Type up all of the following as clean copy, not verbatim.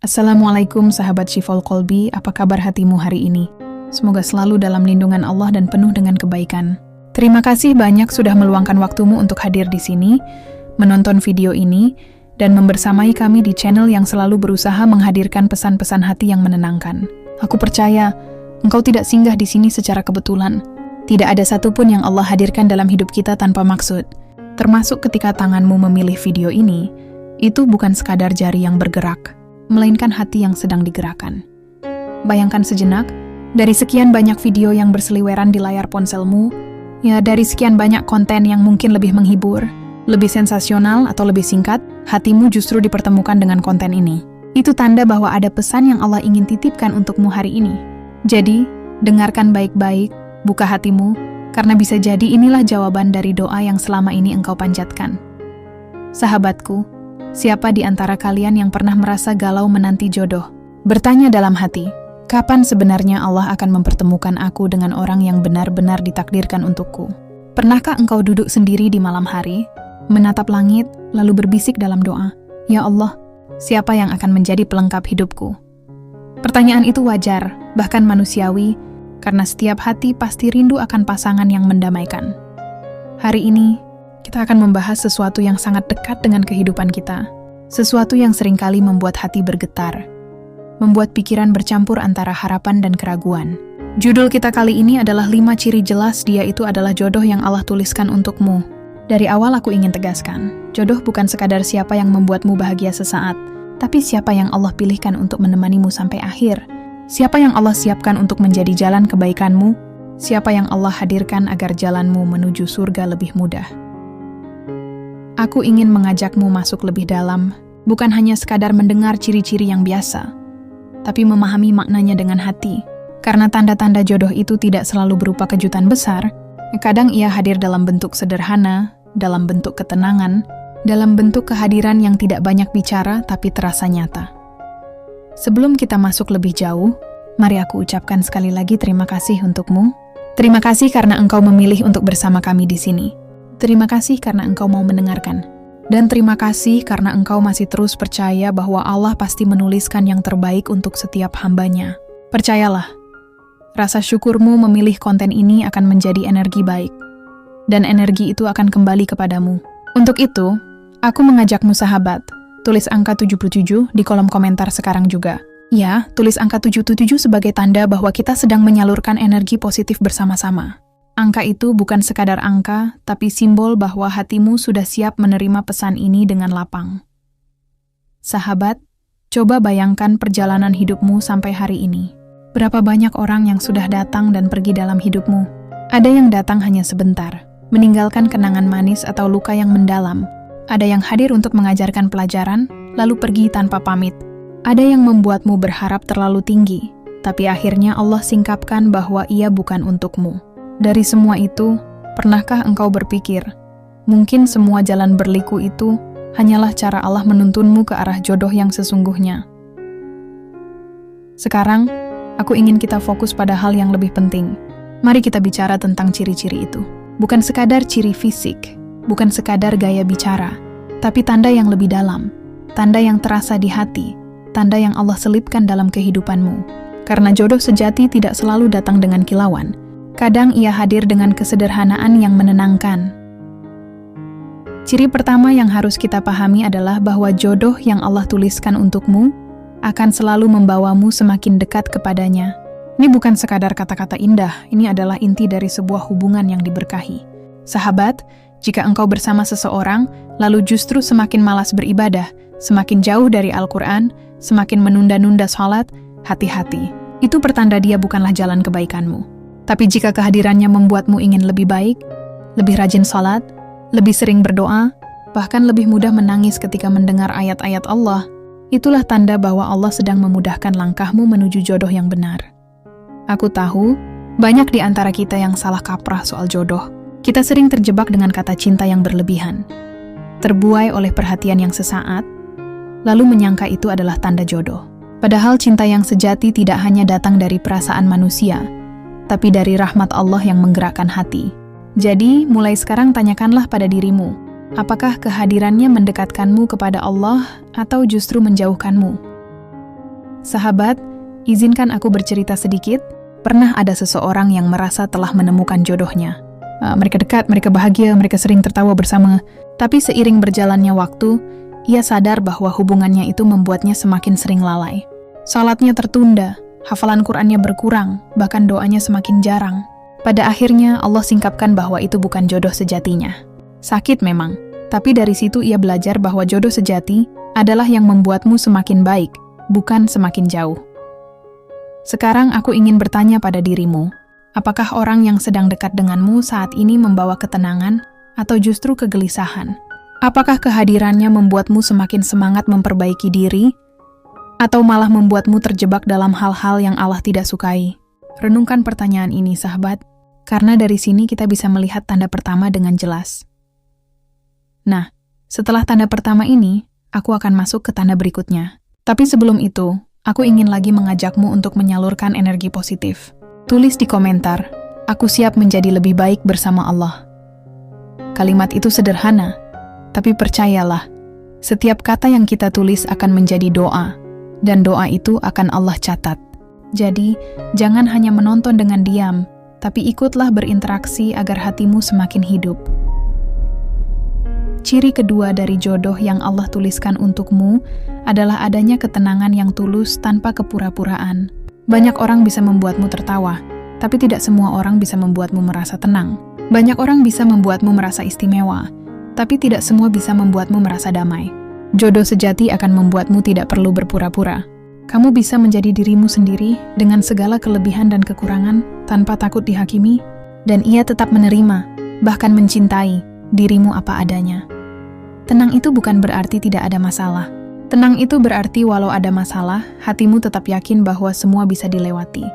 Assalamualaikum sahabat Syiful Qolbi, apa kabar hatimu hari ini? Semoga selalu dalam lindungan Allah dan penuh dengan kebaikan. Terima kasih banyak sudah meluangkan waktumu untuk hadir di sini, menonton video ini, dan membersamai kami di channel yang selalu berusaha menghadirkan pesan-pesan hati yang menenangkan. Aku percaya, engkau tidak singgah di sini secara kebetulan. Tidak ada satupun yang Allah hadirkan dalam hidup kita tanpa maksud. Termasuk ketika tanganmu memilih video ini, itu bukan sekadar jari yang bergerak, melainkan hati yang sedang digerakkan. Bayangkan sejenak, dari sekian banyak video yang berseliweran di layar ponselmu, dari sekian banyak konten yang mungkin lebih menghibur, lebih sensasional atau lebih singkat, hatimu justru dipertemukan dengan konten ini. Itu tanda bahwa ada pesan yang Allah ingin titipkan untukmu hari ini. Jadi, dengarkan baik-baik, buka hatimu, karena bisa jadi inilah jawaban dari doa yang selama ini engkau panjatkan. Sahabatku, siapa di antara kalian yang pernah merasa galau menanti jodoh? Bertanya dalam hati, kapan sebenarnya Allah akan mempertemukan aku dengan orang yang benar-benar ditakdirkan untukku? Pernahkah engkau duduk sendiri di malam hari, menatap langit, lalu berbisik dalam doa, "Ya Allah, siapa yang akan menjadi pelengkap hidupku?" Pertanyaan itu wajar, bahkan manusiawi, karena setiap hati pasti rindu akan pasangan yang mendamaikan. Hari ini, kita akan membahas sesuatu yang sangat dekat dengan kehidupan kita. Sesuatu yang seringkali membuat hati bergetar, membuat pikiran bercampur antara harapan dan keraguan. Judul kita kali ini adalah 5 ciri jelas dia itu adalah jodoh yang Allah tuliskan untukmu. Dari awal aku ingin tegaskan, jodoh bukan sekadar siapa yang membuatmu bahagia sesaat, tapi siapa yang Allah pilihkan untuk menemanimu sampai akhir. Siapa yang Allah siapkan untuk menjadi jalan kebaikanmu, siapa yang Allah hadirkan agar jalanmu menuju surga lebih mudah. Aku ingin mengajakmu masuk lebih dalam, bukan hanya sekadar mendengar ciri-ciri yang biasa, tapi memahami maknanya dengan hati. Karena tanda-tanda jodoh itu tidak selalu berupa kejutan besar, kadang ia hadir dalam bentuk sederhana, dalam bentuk ketenangan, dalam bentuk kehadiran yang tidak banyak bicara tapi terasa nyata. Sebelum kita masuk lebih jauh, mari aku ucapkan sekali lagi terima kasih untukmu. Terima kasih karena engkau memilih untuk bersama kami di sini. Terima kasih karena engkau mau mendengarkan. Dan terima kasih karena engkau masih terus percaya bahwa Allah pasti menuliskan yang terbaik untuk setiap hambanya. Percayalah, rasa syukurmu memilih konten ini akan menjadi energi baik. Dan energi itu akan kembali kepadamu. Untuk itu, aku mengajakmu sahabat, tulis angka 77 di kolom komentar sekarang juga. Ya, tulis angka 77 sebagai tanda bahwa kita sedang menyalurkan energi positif bersama-sama. Angka itu bukan sekadar angka, tapi simbol bahwa hatimu sudah siap menerima pesan ini dengan lapang. Sahabat, coba bayangkan perjalanan hidupmu sampai hari ini. Berapa banyak orang yang sudah datang dan pergi dalam hidupmu? Ada yang datang hanya sebentar, meninggalkan kenangan manis atau luka yang mendalam. Ada yang hadir untuk mengajarkan pelajaran, lalu pergi tanpa pamit. Ada yang membuatmu berharap terlalu tinggi, tapi akhirnya Allah singkapkan bahwa ia bukan untukmu. Dari semua itu, pernahkah engkau berpikir, mungkin semua jalan berliku itu hanyalah cara Allah menuntunmu ke arah jodoh yang sesungguhnya? Sekarang, aku ingin kita fokus pada hal yang lebih penting. Mari kita bicara tentang ciri-ciri itu. Bukan sekadar ciri fisik, bukan sekadar gaya bicara, tapi tanda yang lebih dalam, tanda yang terasa di hati, tanda yang Allah selipkan dalam kehidupanmu. Karena jodoh sejati tidak selalu datang dengan kilauan. Kadang ia hadir dengan kesederhanaan yang menenangkan. Ciri pertama yang harus kita pahami adalah bahwa jodoh yang Allah tuliskan untukmu akan selalu membawamu semakin dekat kepadanya. Ini bukan sekadar kata-kata indah, ini adalah inti dari sebuah hubungan yang diberkahi. Sahabat, jika engkau bersama seseorang, lalu justru semakin malas beribadah, semakin jauh dari Al-Quran, semakin menunda-nunda sholat, hati-hati. Itu pertanda dia bukanlah jalan kebaikanmu. Tapi jika kehadirannya membuatmu ingin lebih baik, lebih rajin sholat, lebih sering berdoa, bahkan lebih mudah menangis ketika mendengar ayat-ayat Allah, itulah tanda bahwa Allah sedang memudahkan langkahmu menuju jodoh yang benar. Aku tahu, banyak di antara kita yang salah kaprah soal jodoh. Kita sering terjebak dengan kata cinta yang berlebihan, terbuai oleh perhatian yang sesaat, lalu menyangka itu adalah tanda jodoh. Padahal cinta yang sejati tidak hanya datang dari perasaan manusia, tapi dari rahmat Allah yang menggerakkan hati. Jadi, mulai sekarang tanyakanlah pada dirimu, apakah kehadirannya mendekatkanmu kepada Allah atau justru menjauhkanmu? Sahabat, izinkan aku bercerita sedikit. Pernah ada seseorang yang merasa telah menemukan jodohnya. Mereka dekat, mereka bahagia, mereka sering tertawa bersama. Tapi seiring berjalannya waktu, ia sadar bahwa hubungannya itu membuatnya semakin sering lalai. Salatnya tertunda, hafalan Qur'annya berkurang, bahkan doanya semakin jarang. Pada akhirnya Allah singkapkan bahwa itu bukan jodoh sejatinya. Sakit memang, tapi dari situ ia belajar bahwa jodoh sejati adalah yang membuatmu semakin baik, bukan semakin jauh. Sekarang aku ingin bertanya pada dirimu, apakah orang yang sedang dekat denganmu saat ini membawa ketenangan atau justru kegelisahan? Apakah kehadirannya membuatmu semakin semangat memperbaiki diri atau malah membuatmu terjebak dalam hal-hal yang Allah tidak sukai? Renungkan pertanyaan ini, sahabat, karena dari sini kita bisa melihat tanda pertama dengan jelas. Nah, setelah tanda pertama ini, aku akan masuk ke tanda berikutnya. Tapi sebelum itu, aku ingin lagi mengajakmu untuk menyalurkan energi positif. Tulis di komentar, aku siap menjadi lebih baik bersama Allah. Kalimat itu sederhana, tapi percayalah, setiap kata yang kita tulis akan menjadi doa, dan doa itu akan Allah catat. Jadi, jangan hanya menonton dengan diam, tapi ikutlah berinteraksi agar hatimu semakin hidup. Ciri kedua dari jodoh yang Allah tuliskan untukmu adalah adanya ketenangan yang tulus tanpa kepura-puraan. Banyak orang bisa membuatmu tertawa, tapi tidak semua orang bisa membuatmu merasa tenang. Banyak orang bisa membuatmu merasa istimewa, tapi tidak semua bisa membuatmu merasa damai. Jodoh sejati akan membuatmu tidak perlu berpura-pura. Kamu bisa menjadi dirimu sendiri dengan segala kelebihan dan kekurangan tanpa takut dihakimi, dan ia tetap menerima, bahkan mencintai dirimu apa adanya. Tenang itu bukan berarti tidak ada masalah. Tenang itu berarti walau ada masalah, hatimu tetap yakin bahwa semua bisa dilewati.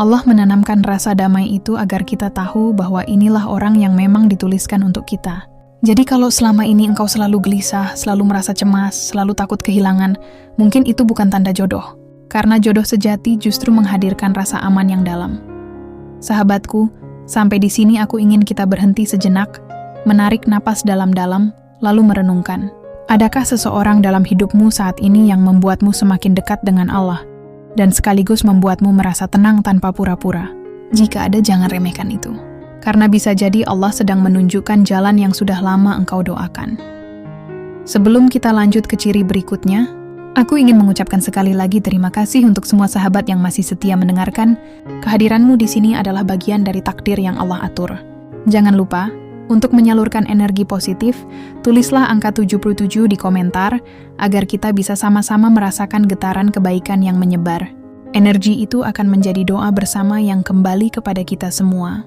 Allah menanamkan rasa damai itu agar kita tahu bahwa inilah orang yang memang dituliskan untuk kita. Jadi kalau selama ini engkau selalu gelisah, selalu merasa cemas, selalu takut kehilangan, mungkin itu bukan tanda jodoh. Karena jodoh sejati justru menghadirkan rasa aman yang dalam. Sahabatku, sampai di sini aku ingin kita berhenti sejenak, menarik napas dalam-dalam, lalu merenungkan. Adakah seseorang dalam hidupmu saat ini yang membuatmu semakin dekat dengan Allah, dan sekaligus membuatmu merasa tenang tanpa pura-pura? Jika ada, jangan remehkan itu. Karena bisa jadi Allah sedang menunjukkan jalan yang sudah lama engkau doakan. Sebelum kita lanjut ke ciri berikutnya, aku ingin mengucapkan sekali lagi terima kasih untuk semua sahabat yang masih setia mendengarkan. Kehadiranmu di sini adalah bagian dari takdir yang Allah atur. Jangan lupa, untuk menyalurkan energi positif, tulislah angka 77 di komentar agar kita bisa sama-sama merasakan getaran kebaikan yang menyebar. Energi itu akan menjadi doa bersama yang kembali kepada kita semua.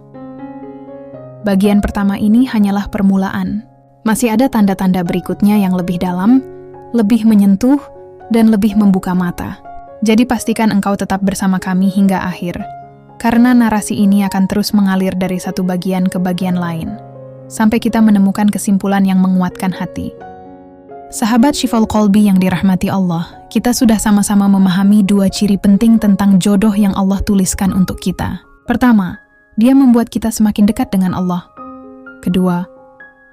Bagian pertama ini hanyalah permulaan. Masih ada tanda-tanda berikutnya yang lebih dalam, lebih menyentuh, dan lebih membuka mata. Jadi pastikan engkau tetap bersama kami hingga akhir. Karena narasi ini akan terus mengalir dari satu bagian ke bagian lain, sampai kita menemukan kesimpulan yang menguatkan hati. Sahabat Shifal Qalbi yang dirahmati Allah, kita sudah sama-sama memahami dua ciri penting tentang jodoh yang Allah tuliskan untuk kita. Pertama, dia membuat kita semakin dekat dengan Allah. Kedua,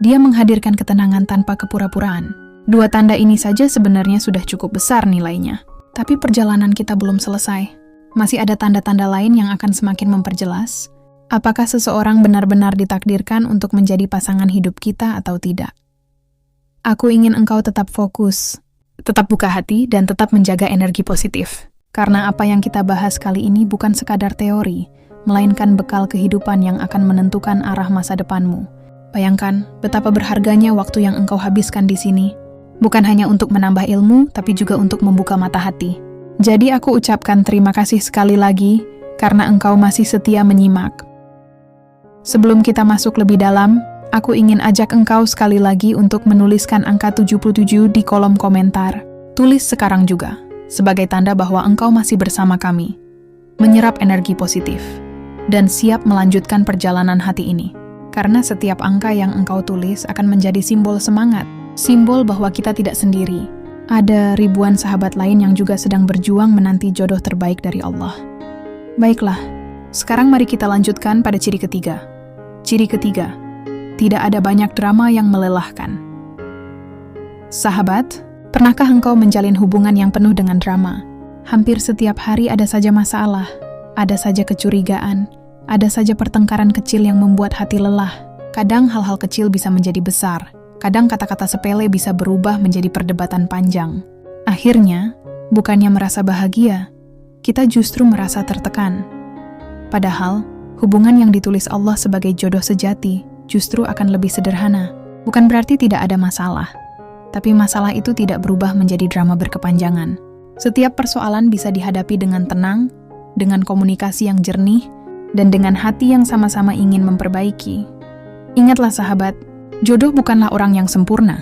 dia menghadirkan ketenangan tanpa kepura-puraan. Dua tanda ini saja sebenarnya sudah cukup besar nilainya. Tapi perjalanan kita belum selesai. Masih ada tanda-tanda lain yang akan semakin memperjelas apakah seseorang benar-benar ditakdirkan untuk menjadi pasangan hidup kita atau tidak. Aku ingin engkau tetap fokus, tetap buka hati, dan tetap menjaga energi positif. Karena apa yang kita bahas kali ini bukan sekadar teori, melainkan bekal kehidupan yang akan menentukan arah masa depanmu. Bayangkan betapa berharganya waktu yang engkau habiskan di sini. Bukan hanya untuk menambah ilmu, tapi juga untuk membuka mata hati. Jadi aku ucapkan terima kasih sekali lagi, karena engkau masih setia menyimak. Sebelum kita masuk lebih dalam, aku ingin ajak engkau sekali lagi untuk menuliskan angka 77 di kolom komentar. Tulis sekarang juga, sebagai tanda bahwa engkau masih bersama kami, menyerap energi positif, dan siap melanjutkan perjalanan hati ini. Karena setiap angka yang engkau tulis akan menjadi simbol semangat, simbol bahwa kita tidak sendiri. Ada ribuan sahabat lain yang juga sedang berjuang menanti jodoh terbaik dari Allah. Baiklah, sekarang mari kita lanjutkan pada ciri ketiga. Ciri ketiga, tidak ada banyak drama yang melelahkan. Sahabat, pernahkah engkau menjalin hubungan yang penuh dengan drama? Hampir setiap hari ada saja masalah, ada saja kecurigaan, ada saja pertengkaran kecil yang membuat hati lelah. Kadang hal-hal kecil bisa menjadi besar, kadang kata-kata sepele bisa berubah menjadi perdebatan panjang. Akhirnya, bukannya merasa bahagia, kita justru merasa tertekan. Padahal, hubungan yang ditulis Allah sebagai jodoh sejati justru akan lebih sederhana. Bukan berarti tidak ada masalah, tapi masalah itu tidak berubah menjadi drama berkepanjangan. Setiap persoalan bisa dihadapi dengan tenang, dengan komunikasi yang jernih, dan dengan hati yang sama-sama ingin memperbaiki. Ingatlah sahabat, jodoh bukanlah orang yang sempurna,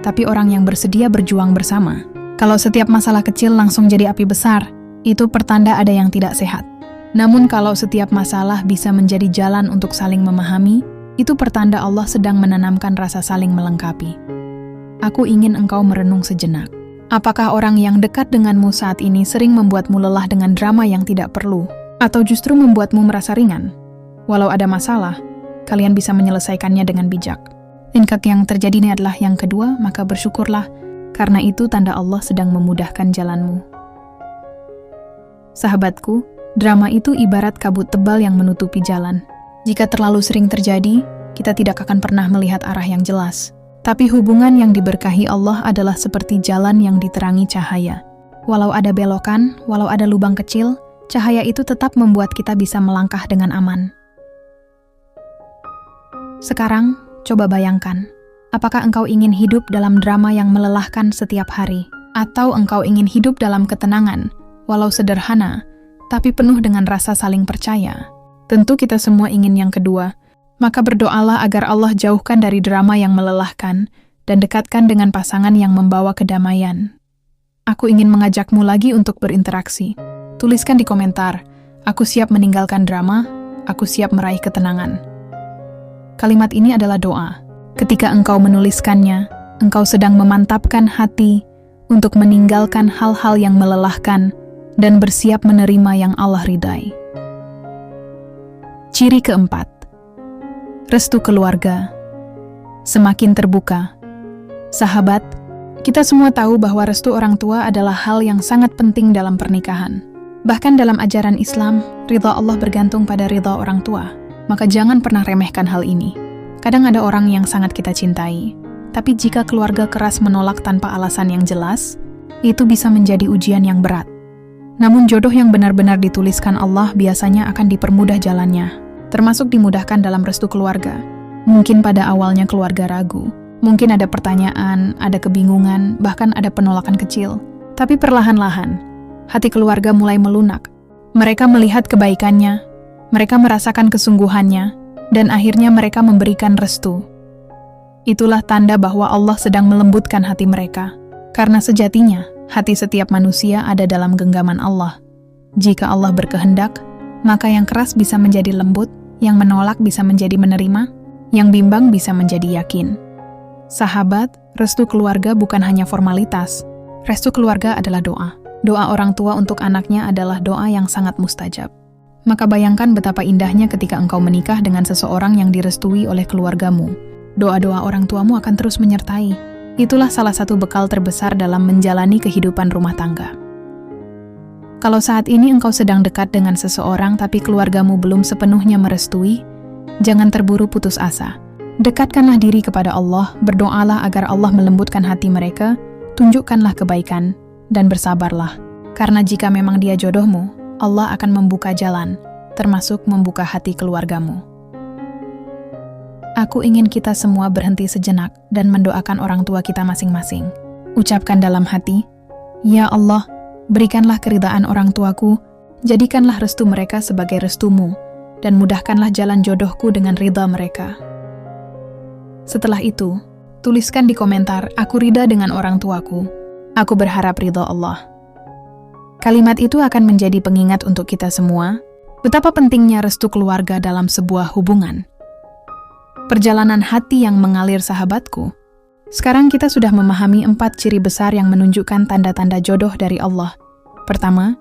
tapi orang yang bersedia berjuang bersama. Kalau setiap masalah kecil langsung jadi api besar, itu pertanda ada yang tidak sehat. Namun kalau setiap masalah bisa menjadi jalan untuk saling memahami, itu pertanda Allah sedang menanamkan rasa saling melengkapi. Aku ingin engkau merenung sejenak. Apakah orang yang dekat denganmu saat ini sering membuatmu lelah dengan drama yang tidak perlu, atau justru membuatmu merasa ringan? Walau ada masalah, kalian bisa menyelesaikannya dengan bijak. Tingkah yang terjadi ini adalah yang kedua, maka bersyukurlah, karena itu tanda Allah sedang memudahkan jalanmu. Sahabatku, drama itu ibarat kabut tebal yang menutupi jalan. Jika terlalu sering terjadi, kita tidak akan pernah melihat arah yang jelas. Tapi hubungan yang diberkahi Allah adalah seperti jalan yang diterangi cahaya. Walau ada belokan, walau ada lubang kecil, cahaya itu tetap membuat kita bisa melangkah dengan aman. Sekarang, coba bayangkan, apakah engkau ingin hidup dalam drama yang melelahkan setiap hari? Atau engkau ingin hidup dalam ketenangan, walau sederhana, tapi penuh dengan rasa saling percaya? Tentu kita semua ingin yang kedua. Maka berdoalah agar Allah jauhkan dari drama yang melelahkan dan dekatkan dengan pasangan yang membawa kedamaian. Aku ingin mengajakmu lagi untuk berinteraksi. Tuliskan di komentar, aku siap meninggalkan drama, aku siap meraih ketenangan. Kalimat ini adalah doa. Ketika engkau menuliskannya, engkau sedang memantapkan hati untuk meninggalkan hal-hal yang melelahkan dan bersiap menerima yang Allah ridai. Ciri keempat, restu keluarga semakin terbuka. Sahabat, kita semua tahu bahwa restu orang tua adalah hal yang sangat penting dalam pernikahan. Bahkan dalam ajaran Islam, ridha Allah bergantung pada ridha orang tua. Maka jangan pernah remehkan hal ini. Kadang ada orang yang sangat kita cintai, tapi jika keluarga keras menolak tanpa alasan yang jelas, itu bisa menjadi ujian yang berat. Namun jodoh yang benar-benar dituliskan Allah biasanya akan dipermudah jalannya, termasuk dimudahkan dalam restu keluarga. Mungkin pada awalnya keluarga ragu, mungkin ada pertanyaan, ada kebingungan, bahkan ada penolakan kecil. Tapi perlahan-lahan, hati keluarga mulai melunak. Mereka melihat kebaikannya, mereka merasakan kesungguhannya, dan akhirnya mereka memberikan restu. Itulah tanda bahwa Allah sedang melembutkan hati mereka. Karena sejatinya, hati setiap manusia ada dalam genggaman Allah. Jika Allah berkehendak, maka yang keras bisa menjadi lembut, yang menolak bisa menjadi menerima, yang bimbang bisa menjadi yakin. Sahabat, restu keluarga bukan hanya formalitas. Restu keluarga adalah doa. Doa orang tua untuk anaknya adalah doa yang sangat mustajab. Maka bayangkan betapa indahnya ketika engkau menikah dengan seseorang yang direstui oleh keluargamu. Doa-doa orang tuamu akan terus menyertai. Itulah salah satu bekal terbesar dalam menjalani kehidupan rumah tangga. Kalau saat ini engkau sedang dekat dengan seseorang tapi keluargamu belum sepenuhnya merestui, jangan terburu putus asa. Dekatkanlah diri kepada Allah, berdoalah agar Allah melembutkan hati mereka, tunjukkanlah kebaikan, dan bersabarlah. Karena jika memang dia jodohmu, Allah akan membuka jalan, termasuk membuka hati keluargamu. Aku ingin kita semua berhenti sejenak dan mendoakan orang tua kita masing-masing. Ucapkan dalam hati, Ya Allah, berikanlah keridhaan orang tuaku, jadikanlah restu mereka sebagai restumu, dan mudahkanlah jalan jodohku dengan ridha mereka. Setelah itu, tuliskan di komentar, aku ridha dengan orang tuaku, aku berharap ridha Allah. Kalimat itu akan menjadi pengingat untuk kita semua, betapa pentingnya restu keluarga dalam sebuah hubungan. Perjalanan hati yang mengalir sahabatku. Sekarang kita sudah memahami 4 ciri besar yang menunjukkan tanda-tanda jodoh dari Allah. Pertama,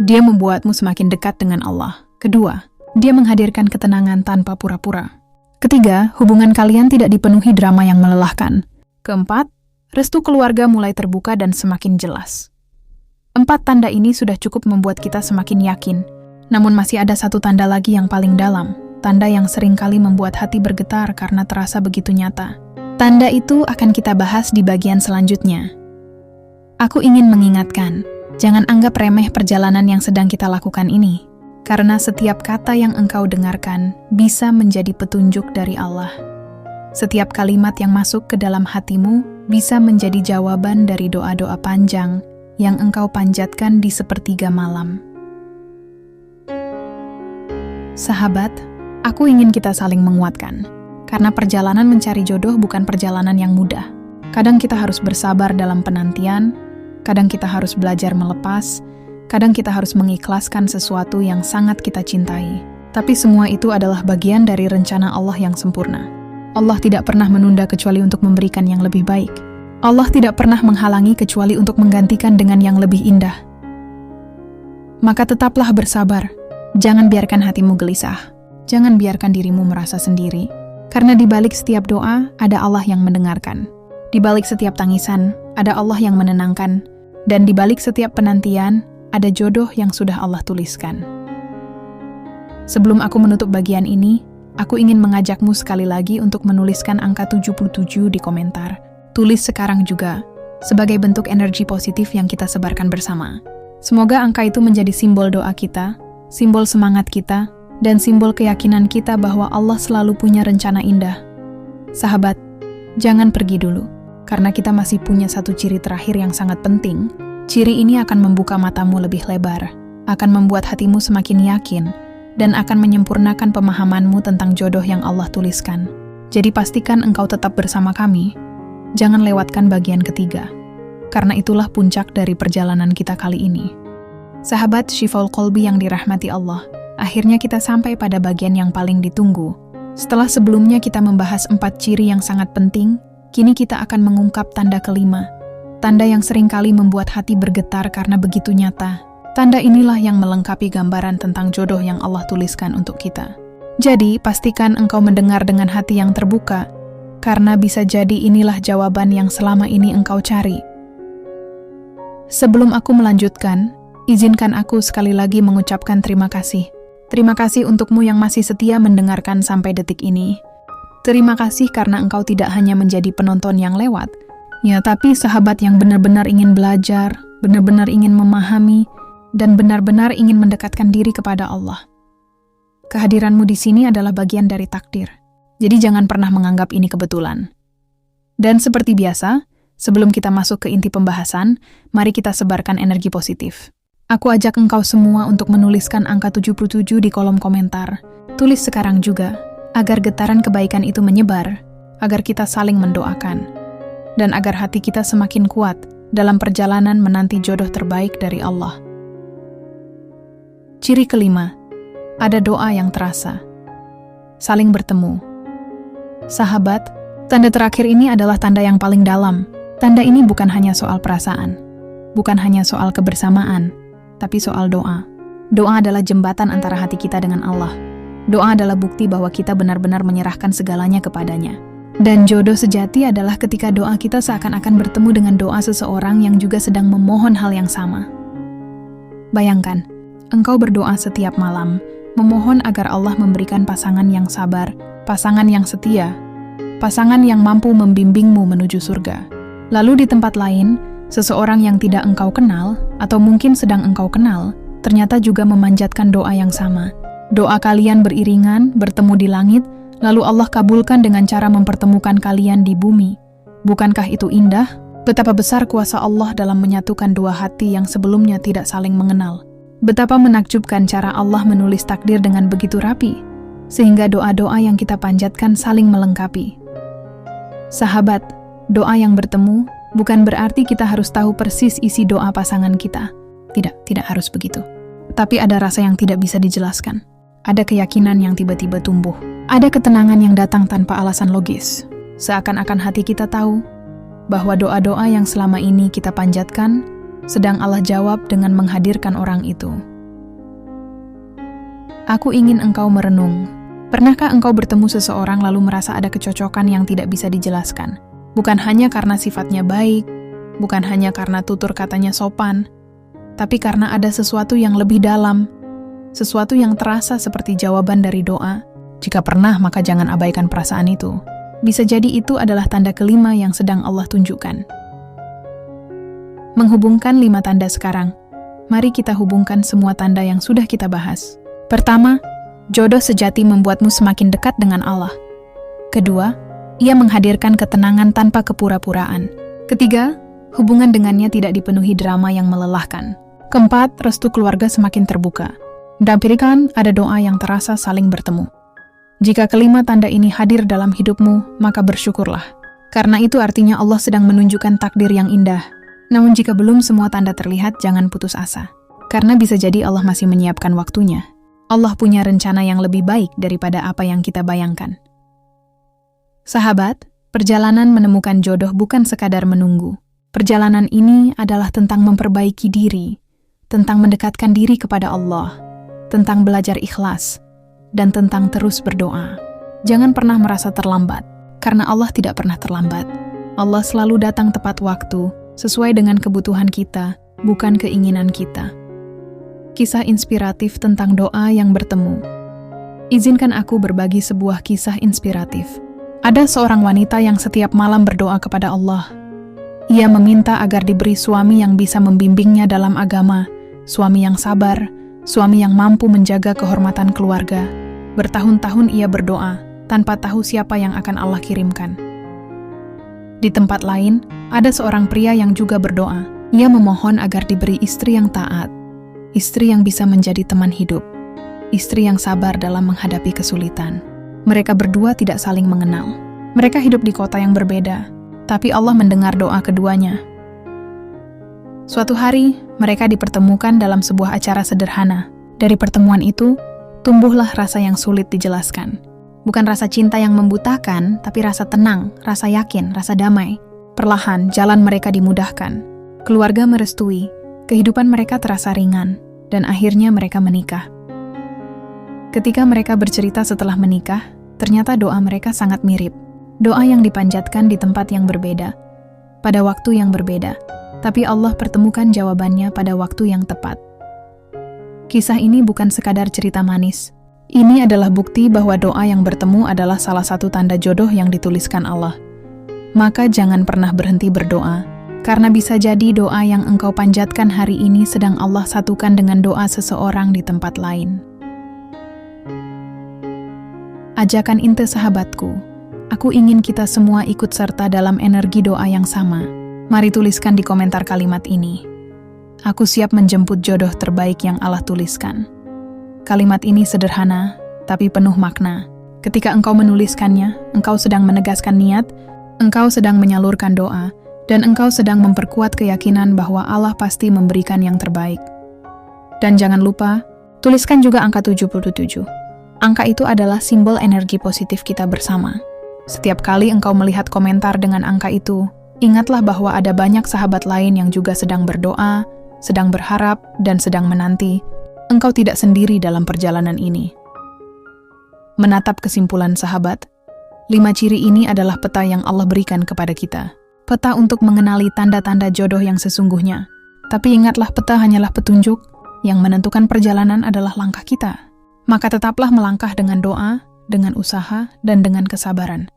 dia membuatmu semakin dekat dengan Allah. Kedua, dia menghadirkan ketenangan tanpa pura-pura. Ketiga, hubungan kalian tidak dipenuhi drama yang melelahkan. Keempat, restu keluarga mulai terbuka dan semakin jelas. 4 tanda ini sudah cukup membuat kita semakin yakin. Namun masih ada satu tanda lagi yang paling dalam, tanda yang seringkali membuat hati bergetar karena terasa begitu nyata. Tanda itu akan kita bahas di bagian selanjutnya. Aku ingin mengingatkan, jangan anggap remeh perjalanan yang sedang kita lakukan ini, karena setiap kata yang engkau dengarkan bisa menjadi petunjuk dari Allah. Setiap kalimat yang masuk ke dalam hatimu bisa menjadi jawaban dari doa-doa panjang yang engkau panjatkan di sepertiga malam. Sahabat, aku ingin kita saling menguatkan, karena perjalanan mencari jodoh bukan perjalanan yang mudah. Kadang kita harus bersabar dalam penantian, kadang kita harus belajar melepas, kadang kita harus mengikhlaskan sesuatu yang sangat kita cintai. Tapi semua itu adalah bagian dari rencana Allah yang sempurna. Allah tidak pernah menunda kecuali untuk memberikan yang lebih baik. Allah tidak pernah menghalangi kecuali untuk menggantikan dengan yang lebih indah. Maka tetaplah bersabar. Jangan biarkan hatimu gelisah. Jangan biarkan dirimu merasa sendiri. Karena di balik setiap doa, ada Allah yang mendengarkan. Di balik setiap tangisan, ada Allah yang menenangkan. Dan di balik setiap penantian, ada jodoh yang sudah Allah tuliskan. Sebelum aku menutup bagian ini, aku ingin mengajakmu sekali lagi untuk menuliskan angka 77 di komentar. Tulis sekarang juga, sebagai bentuk energi positif yang kita sebarkan bersama. Semoga angka itu menjadi simbol doa kita, simbol semangat kita, dan simbol keyakinan kita bahwa Allah selalu punya rencana indah. Sahabat, jangan pergi dulu, karena kita masih punya satu ciri terakhir yang sangat penting. Ciri ini akan membuka matamu lebih lebar, akan membuat hatimu semakin yakin, dan akan menyempurnakan pemahamanmu tentang jodoh yang Allah tuliskan. Jadi pastikan engkau tetap bersama kami. Jangan lewatkan bagian ketiga, karena itulah puncak dari perjalanan kita kali ini. Sahabat Syifaul Qalbi yang dirahmati Allah, akhirnya kita sampai pada bagian yang paling ditunggu. Setelah sebelumnya kita membahas 4 ciri yang sangat penting, kini kita akan mengungkap tanda kelima. Tanda yang seringkali membuat hati bergetar karena begitu nyata. Tanda inilah yang melengkapi gambaran tentang jodoh yang Allah tuliskan untuk kita. Jadi, pastikan engkau mendengar dengan hati yang terbuka, karena bisa jadi inilah jawaban yang selama ini engkau cari. Sebelum aku melanjutkan, izinkan aku sekali lagi mengucapkan terima kasih. Terima kasih untukmu yang masih setia mendengarkan sampai detik ini. Terima kasih karena engkau tidak hanya menjadi penonton yang lewat, ya, tapi sahabat yang benar-benar ingin belajar, benar-benar ingin memahami, dan benar-benar ingin mendekatkan diri kepada Allah. Kehadiranmu di sini adalah bagian dari takdir. Jadi jangan pernah menganggap ini kebetulan. Dan seperti biasa, sebelum kita masuk ke inti pembahasan, mari kita sebarkan energi positif. Aku ajak engkau semua untuk menuliskan angka 77 di kolom komentar. Tulis sekarang juga, agar getaran kebaikan itu menyebar, agar kita saling mendoakan, dan agar hati kita semakin kuat dalam perjalanan menanti jodoh terbaik dari Allah. Ciri kelima, ada doa yang terasa. Saling bertemu. Sahabat, tanda terakhir ini adalah tanda yang paling dalam. Tanda ini bukan hanya soal perasaan, bukan hanya soal kebersamaan, tapi soal doa. Doa adalah jembatan antara hati kita dengan Allah. Doa adalah bukti bahwa kita benar-benar menyerahkan segalanya kepadanya. Dan jodoh sejati adalah ketika doa kita seakan-akan bertemu dengan doa seseorang yang juga sedang memohon hal yang sama. Bayangkan, engkau berdoa setiap malam, memohon agar Allah memberikan pasangan yang sabar, pasangan yang setia, pasangan yang mampu membimbingmu menuju surga. Lalu di tempat lain, seseorang yang tidak engkau kenal, atau mungkin sedang engkau kenal, ternyata juga memanjatkan doa yang sama. Doa kalian beriringan, bertemu di langit, lalu Allah kabulkan dengan cara mempertemukan kalian di bumi. Bukankah itu indah? Betapa besar kuasa Allah dalam menyatukan dua hati yang sebelumnya tidak saling mengenal. Betapa menakjubkan cara Allah menulis takdir dengan begitu rapi, sehingga doa-doa yang kita panjatkan saling melengkapi. Sahabat, doa yang bertemu bukan berarti kita harus tahu persis isi doa pasangan kita. Tidak harus begitu. Tapi ada rasa yang tidak bisa dijelaskan. Ada keyakinan yang tiba-tiba tumbuh. Ada ketenangan yang datang tanpa alasan logis. Seakan-akan hati kita tahu bahwa doa-doa yang selama ini kita panjatkan sedang Allah jawab dengan menghadirkan orang itu. Aku ingin engkau merenung. Pernahkah engkau bertemu seseorang lalu merasa ada kecocokan yang tidak bisa dijelaskan? Bukan hanya karena sifatnya baik, bukan hanya karena tutur katanya sopan, tapi karena ada sesuatu yang lebih dalam, sesuatu yang terasa seperti jawaban dari doa. Jika pernah, maka jangan abaikan perasaan itu. Bisa jadi itu adalah tanda kelima yang sedang Allah tunjukkan. Menghubungkan 5 tanda sekarang. Mari kita hubungkan semua tanda yang sudah kita bahas. Pertama, jodoh sejati membuatmu semakin dekat dengan Allah. Kedua, ia menghadirkan ketenangan tanpa kepura-puraan. Ketiga, hubungan dengannya tidak dipenuhi drama yang melelahkan. Keempat, restu keluarga semakin terbuka. Dan berikan ada doa yang terasa saling bertemu. Jika kelima tanda ini hadir dalam hidupmu, maka bersyukurlah. Karena itu artinya Allah sedang menunjukkan takdir yang indah. Namun jika belum semua tanda terlihat, jangan putus asa. Karena bisa jadi Allah masih menyiapkan waktunya. Allah punya rencana yang lebih baik daripada apa yang kita bayangkan. Sahabat, perjalanan menemukan jodoh bukan sekadar menunggu. Perjalanan ini adalah tentang memperbaiki diri, tentang mendekatkan diri kepada Allah, tentang belajar ikhlas, dan tentang terus berdoa. Jangan pernah merasa terlambat, karena Allah tidak pernah terlambat. Allah selalu datang tepat waktu, sesuai dengan kebutuhan kita, bukan keinginan kita. Kisah inspiratif tentang doa yang bertemu. Izinkan aku berbagi sebuah kisah inspiratif. Ada seorang wanita yang setiap malam berdoa kepada Allah. Ia meminta agar diberi suami yang bisa membimbingnya dalam agama, suami yang sabar, suami yang mampu menjaga kehormatan keluarga. Bertahun-tahun ia berdoa, tanpa tahu siapa yang akan Allah kirimkan. Di tempat lain, ada seorang pria yang juga berdoa. Ia memohon agar diberi istri yang taat, istri yang bisa menjadi teman hidup, istri yang sabar dalam menghadapi kesulitan. Mereka berdua tidak saling mengenal. Mereka hidup di kota yang berbeda, tapi Allah mendengar doa keduanya. Suatu hari, mereka dipertemukan dalam sebuah acara sederhana. Dari pertemuan itu, tumbuhlah rasa yang sulit dijelaskan. Bukan rasa cinta yang membutakan, tapi rasa tenang, rasa yakin, rasa damai. Perlahan, jalan mereka dimudahkan. Keluarga merestui, kehidupan mereka terasa ringan, dan akhirnya mereka menikah. Ketika mereka bercerita setelah menikah, ternyata doa mereka sangat mirip. Doa yang dipanjatkan di tempat yang berbeda, pada waktu yang berbeda, tapi Allah pertemukan jawabannya pada waktu yang tepat. Kisah ini bukan sekadar cerita manis. Ini adalah bukti bahwa doa yang bertemu adalah salah satu tanda jodoh yang dituliskan Allah. Maka jangan pernah berhenti berdoa, karena bisa jadi doa yang engkau panjatkan hari ini sedang Allah satukan dengan doa seseorang di tempat lain. Ajakan inte sahabatku, aku ingin kita semua ikut serta dalam energi doa yang sama. Mari tuliskan di komentar kalimat ini. Aku siap menjemput jodoh terbaik yang Allah tuliskan. Kalimat ini sederhana, tapi penuh makna. Ketika engkau menuliskannya, engkau sedang menegaskan niat, engkau sedang menyalurkan doa, dan engkau sedang memperkuat keyakinan bahwa Allah pasti memberikan yang terbaik. Dan jangan lupa, tuliskan juga angka 77. Angka itu adalah simbol energi positif kita bersama. Setiap kali engkau melihat komentar dengan angka itu, ingatlah bahwa ada banyak sahabat lain yang juga sedang berdoa, sedang berharap, dan sedang menanti. Engkau tidak sendiri dalam perjalanan ini. Menatap kesimpulan sahabat, 5 ciri ini adalah peta yang Allah berikan kepada kita. Peta untuk mengenali tanda-tanda jodoh yang sesungguhnya. Tapi ingatlah, peta hanyalah petunjuk, yang menentukan perjalanan adalah langkah kita. Maka tetaplah melangkah dengan doa, dengan usaha, dan dengan kesabaran.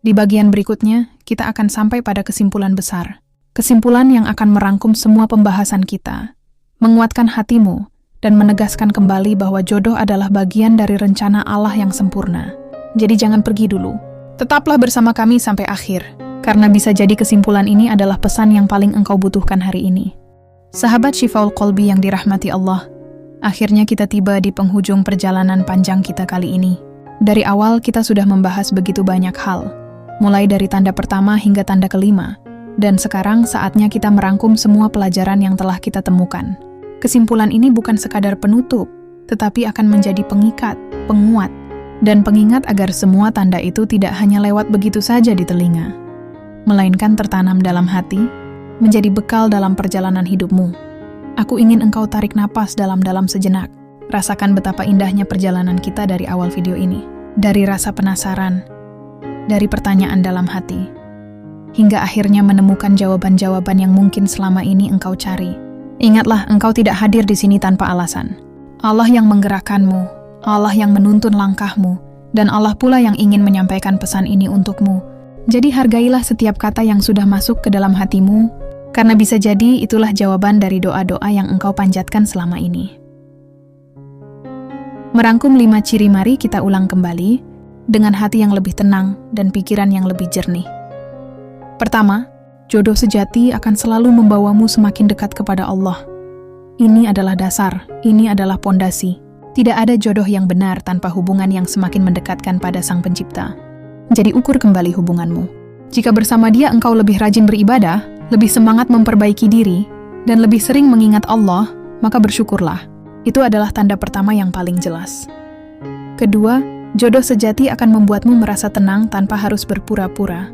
Di bagian berikutnya, kita akan sampai pada kesimpulan besar. Kesimpulan yang akan merangkum semua pembahasan kita, menguatkan hatimu, dan menegaskan kembali bahwa jodoh adalah bagian dari rencana Allah yang sempurna. Jadi jangan pergi dulu. Tetaplah bersama kami sampai akhir, karena bisa jadi kesimpulan ini adalah pesan yang paling engkau butuhkan hari ini. Sahabat Syifaul Qalbi yang dirahmati Allah, akhirnya kita tiba di penghujung perjalanan panjang kita kali ini. Dari awal kita sudah membahas begitu banyak hal, mulai dari tanda pertama hingga tanda kelima, dan sekarang saatnya kita merangkum semua pelajaran yang telah kita temukan. Kesimpulan ini bukan sekadar penutup, tetapi akan menjadi pengikat, penguat, dan pengingat agar semua tanda itu tidak hanya lewat begitu saja di telinga, melainkan tertanam dalam hati, menjadi bekal dalam perjalanan hidupmu. Aku ingin engkau tarik napas dalam-dalam sejenak. Rasakan betapa indahnya perjalanan kita dari awal video ini. Dari rasa penasaran, dari pertanyaan dalam hati, hingga akhirnya menemukan jawaban-jawaban yang mungkin selama ini engkau cari. Ingatlah, engkau tidak hadir di sini tanpa alasan. Allah yang menggerakkanmu, Allah yang menuntun langkahmu, dan Allah pula yang ingin menyampaikan pesan ini untukmu. Jadi hargailah setiap kata yang sudah masuk ke dalam hatimu, karena bisa jadi itulah jawaban dari doa-doa yang engkau panjatkan selama ini. Merangkum 5 ciri, mari kita ulang kembali dengan hati yang lebih tenang dan pikiran yang lebih jernih. Pertama, jodoh sejati akan selalu membawamu semakin dekat kepada Allah. Ini adalah dasar, ini adalah pondasi. Tidak ada jodoh yang benar tanpa hubungan yang semakin mendekatkan pada Sang Pencipta. Jadi ukur kembali hubunganmu. Jika bersama Dia engkau lebih rajin beribadah, lebih semangat memperbaiki diri, dan lebih sering mengingat Allah, maka bersyukurlah. Itu adalah tanda pertama yang paling jelas. Kedua, jodoh sejati akan membuatmu merasa tenang tanpa harus berpura-pura.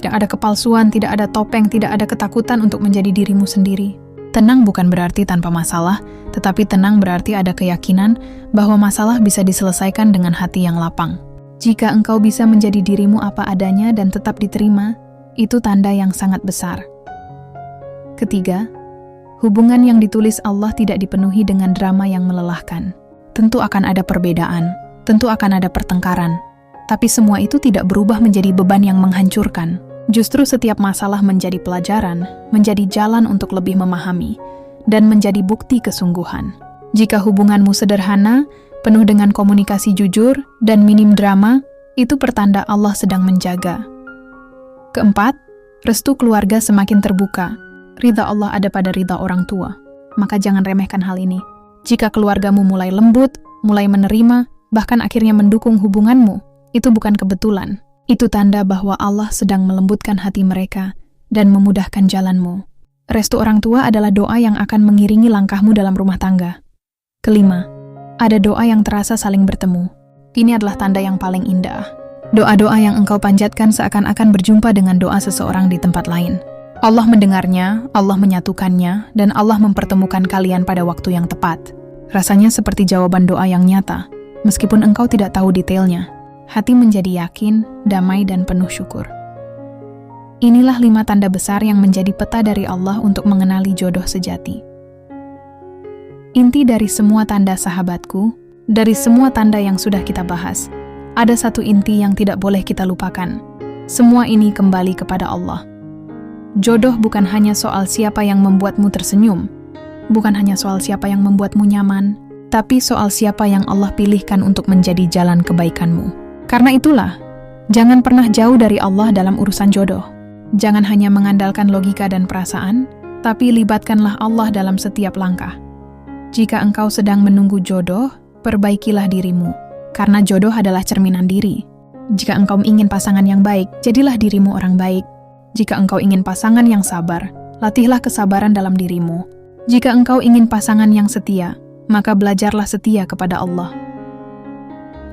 Tidak ada kepalsuan, tidak ada topeng, tidak ada ketakutan untuk menjadi dirimu sendiri. Tenang bukan berarti tanpa masalah, tetapi tenang berarti ada keyakinan bahwa masalah bisa diselesaikan dengan hati yang lapang. Jika engkau bisa menjadi dirimu apa adanya dan tetap diterima, itu tanda yang sangat besar. Ketiga, hubungan yang ditulis Allah tidak dipenuhi dengan drama yang melelahkan. Tentu akan ada perbedaan, tentu akan ada pertengkaran, tapi semua itu tidak berubah menjadi beban yang menghancurkan. Justru setiap masalah menjadi pelajaran, menjadi jalan untuk lebih memahami, dan menjadi bukti kesungguhan. Jika hubunganmu sederhana, penuh dengan komunikasi jujur, dan minim drama, itu pertanda Allah sedang menjaga. Keempat, restu keluarga semakin terbuka. Ridha Allah ada pada ridha orang tua. Maka jangan remehkan hal ini. Jika keluargamu mulai lembut, mulai menerima, bahkan akhirnya mendukung hubunganmu, itu bukan kebetulan. Itu tanda bahwa Allah sedang melembutkan hati mereka dan memudahkan jalanmu. Restu orang tua adalah doa yang akan mengiringi langkahmu dalam rumah tangga. Kelima, ada doa yang terasa saling bertemu. Ini adalah tanda yang paling indah. Doa-doa yang engkau panjatkan seakan-akan berjumpa dengan doa seseorang di tempat lain. Allah mendengarnya, Allah menyatukannya, dan Allah mempertemukan kalian pada waktu yang tepat. Rasanya seperti jawaban doa yang nyata, meskipun engkau tidak tahu detailnya. Hati menjadi yakin, damai, dan penuh syukur. Inilah 5 tanda besar yang menjadi peta dari Allah untuk mengenali jodoh sejati. Inti dari semua tanda, sahabatku, dari semua tanda yang sudah kita bahas, ada satu inti yang tidak boleh kita lupakan. Semua ini kembali kepada Allah. Jodoh bukan hanya soal siapa yang membuatmu tersenyum, bukan hanya soal siapa yang membuatmu nyaman, tapi soal siapa yang Allah pilihkan untuk menjadi jalan kebaikanmu. Karena itulah, jangan pernah jauh dari Allah dalam urusan jodoh. Jangan hanya mengandalkan logika dan perasaan, tapi libatkanlah Allah dalam setiap langkah. Jika engkau sedang menunggu jodoh, perbaikilah dirimu, karena jodoh adalah cerminan diri. Jika engkau ingin pasangan yang baik, jadilah dirimu orang baik. Jika engkau ingin pasangan yang sabar, latihlah kesabaran dalam dirimu. Jika engkau ingin pasangan yang setia, maka belajarlah setia kepada Allah.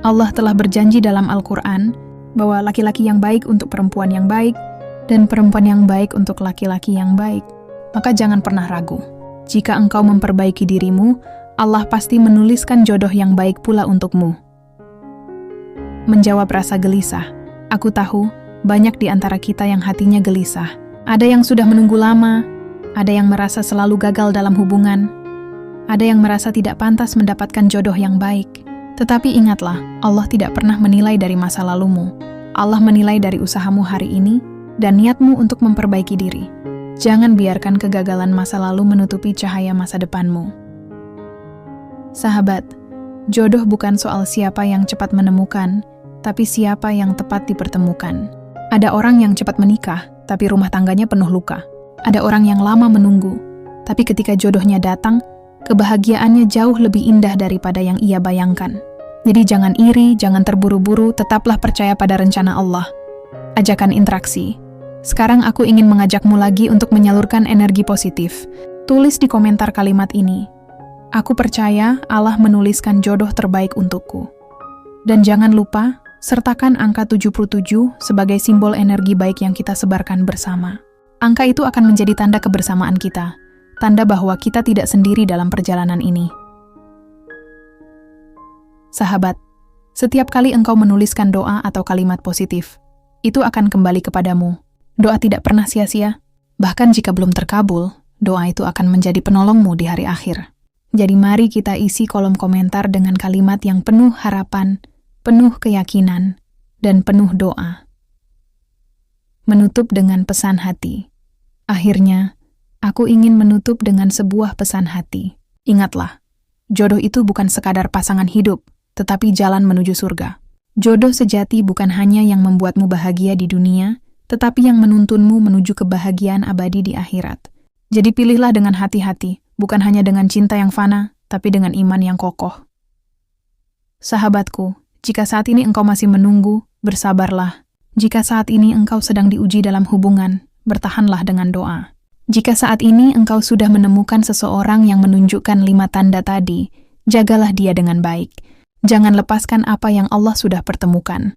Allah telah berjanji dalam Al-Quran bahwa laki-laki yang baik untuk perempuan yang baik, dan perempuan yang baik untuk laki-laki yang baik. Maka jangan pernah ragu. Jika engkau memperbaiki dirimu, Allah pasti menuliskan jodoh yang baik pula untukmu. Menjawab rasa gelisah, aku tahu banyak di antara kita yang hatinya gelisah. Ada yang sudah menunggu lama, ada yang merasa selalu gagal dalam hubungan, ada yang merasa tidak pantas mendapatkan jodoh yang baik. Tetapi ingatlah, Allah tidak pernah menilai dari masa lalumu. Allah menilai dari usahamu hari ini dan niatmu untuk memperbaiki diri. Jangan biarkan kegagalan masa lalu menutupi cahaya masa depanmu. Sahabat, jodoh bukan soal siapa yang cepat menemukan, tapi siapa yang tepat dipertemukan. Ada orang yang cepat menikah, tapi rumah tangganya penuh luka. Ada orang yang lama menunggu, tapi ketika jodohnya datang, kebahagiaannya jauh lebih indah daripada yang ia bayangkan. Jadi jangan iri, jangan terburu-buru, tetaplah percaya pada rencana Allah. Ajakan interaksi. Sekarang aku ingin mengajakmu lagi untuk menyalurkan energi positif. Tulis di komentar kalimat ini. Aku percaya Allah menuliskan jodoh terbaik untukku. Dan jangan lupa, sertakan angka 77 sebagai simbol energi baik yang kita sebarkan bersama. Angka itu akan menjadi tanda kebersamaan kita, tanda bahwa kita tidak sendiri dalam perjalanan ini. Sahabat, setiap kali engkau menuliskan doa atau kalimat positif, itu akan kembali kepadamu. Doa tidak pernah sia-sia. Bahkan jika belum terkabul, doa itu akan menjadi penolongmu di hari akhir. Jadi mari kita isi kolom komentar dengan kalimat yang penuh harapan, penuh keyakinan, dan penuh doa. Menutup dengan pesan hati. Akhirnya, aku ingin menutup dengan sebuah pesan hati. Ingatlah, jodoh itu bukan sekadar pasangan hidup, tetapi jalan menuju surga. Jodoh sejati bukan hanya yang membuatmu bahagia di dunia, tetapi yang menuntunmu menuju kebahagiaan abadi di akhirat. Jadi pilihlah dengan hati-hati, bukan hanya dengan cinta yang fana, tapi dengan iman yang kokoh. Sahabatku, jika saat ini engkau masih menunggu, bersabarlah. Jika saat ini engkau sedang diuji dalam hubungan, bertahanlah dengan doa. Jika saat ini engkau sudah menemukan seseorang yang menunjukkan 5 tanda tadi, jagalah dia dengan baik. Jangan lepaskan apa yang Allah sudah pertemukan.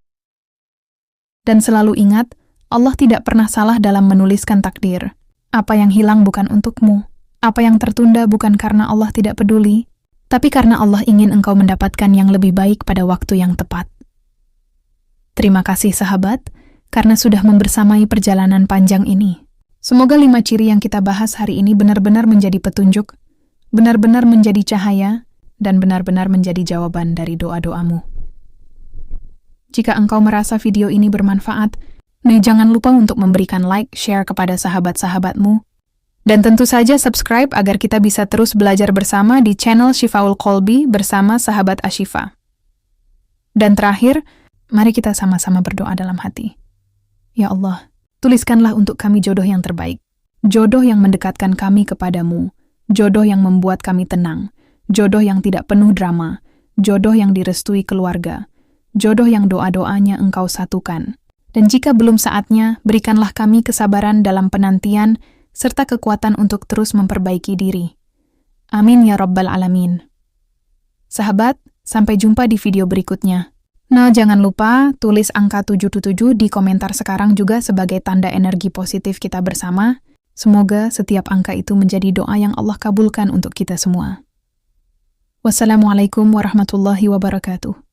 Dan selalu ingat, Allah tidak pernah salah dalam menuliskan takdir. Apa yang hilang bukan untukmu. Apa yang tertunda bukan karena Allah tidak peduli, tapi karena Allah ingin engkau mendapatkan yang lebih baik pada waktu yang tepat. Terima kasih sahabat, karena sudah membersamai perjalanan panjang ini. Semoga 5 ciri yang kita bahas hari ini benar-benar menjadi petunjuk, benar-benar menjadi cahaya, dan benar-benar menjadi jawaban dari doa-doamu. Jika engkau merasa video ini bermanfaat, jangan lupa untuk memberikan like, share kepada sahabat-sahabatmu, dan tentu saja subscribe agar kita bisa terus belajar bersama di channel Shifaul Qalbi bersama sahabat Ashifa. Dan terakhir, mari kita sama-sama berdoa dalam hati. Ya Allah, tuliskanlah untuk kami jodoh yang terbaik, jodoh yang mendekatkan kami kepadamu, jodoh yang membuat kami tenang, jodoh yang tidak penuh drama, jodoh yang direstui keluarga, jodoh yang doa-doanya engkau satukan. Dan jika belum saatnya, berikanlah kami kesabaran dalam penantian, serta kekuatan untuk terus memperbaiki diri. Amin ya Rabbal Alamin. Sahabat, sampai jumpa di video berikutnya. Nah, jangan lupa tulis angka 77 di komentar sekarang juga sebagai tanda energi positif kita bersama. Semoga setiap angka itu menjadi doa yang Allah kabulkan untuk kita semua. Wassalamualaikum warahmatullahi wabarakatuh.